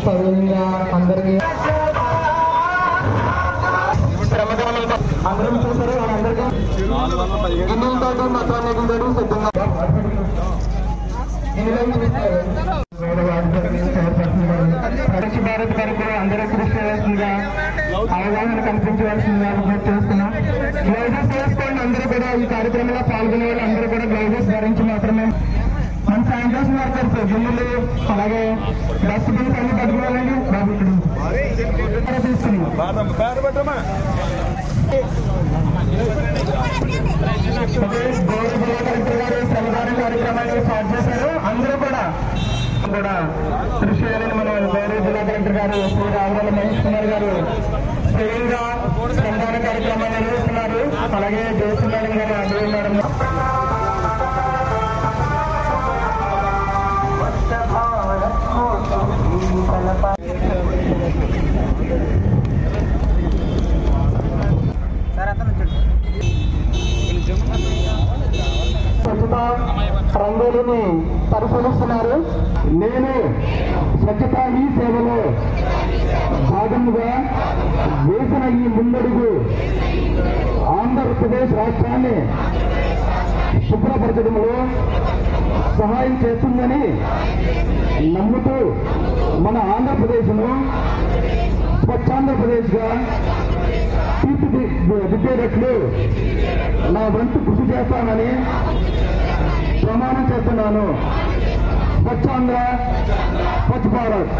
సౌకర్యంగా అందరికీ అందరం చూసారు. వాళ్ళందరికీ గిన్నెలతో మొత్తాన్ని సిద్ధంగా భారత్ వరకు అందరూ కృషి చేయాల్సిందిగా అవగాహన కల్పించవలసిందిగా విజ్ఞప్తి చేస్తున్నాం. గ్లౌజెస్ వేసుకోండి. అందరూ కూడా ఈ కార్యక్రమంలో పాల్గొనే వాళ్ళు అందరూ కూడా గ్లౌజెస్ ధరించి మాత్రమే మన శానిటైజేషన్ వర్కర్స్ గిన్నెలు అలాగే డస్ట్బిన్స్ అన్ని పట్టుకోవాలండి. బాబు ఇక్కడ తీసుకున్నాం. గౌరవ జిల్లా కలెక్టర్ గారు శ్రమదాన కార్యక్రమాన్ని స్టార్ట్ చేశారు. అందరూ కూడా కృషి చేయాలని మన గౌరవ జిల్లా కలెక్టర్ గారు శ్రీ రావుల మహేష్ కుమార్ గారు స్వయంగా శ్రమదాన కార్యక్రమాన్ని నిర్వహిస్తున్నారు. అలాగే దేశ మేడం గారు అదే మేడం స్వచ్ఛతా రంగోలిని పరిశీలిస్తున్నారు. నేను స్వచ్ఛతా ఈ సేవలో భాగంగా వేసిన ఈ ముందడుగు ఆంధ్రప్రదేశ్ రాష్ట్రాన్ని శుభ్రపరచడంలో సహాయం చేస్తుందని నమ్ముతూ మన ఆంధ్రప్రదేశ్ను స్వచ్ఛాంధ్రప్రదేశ్గా తీర్చిదిద్దేటట్లు నా వంతు కృషి చేస్తానని ప్రమాణం చేస్తున్నాను. స్వచ్ఛాంధ్ర, స్వచ్ఛ భారత్.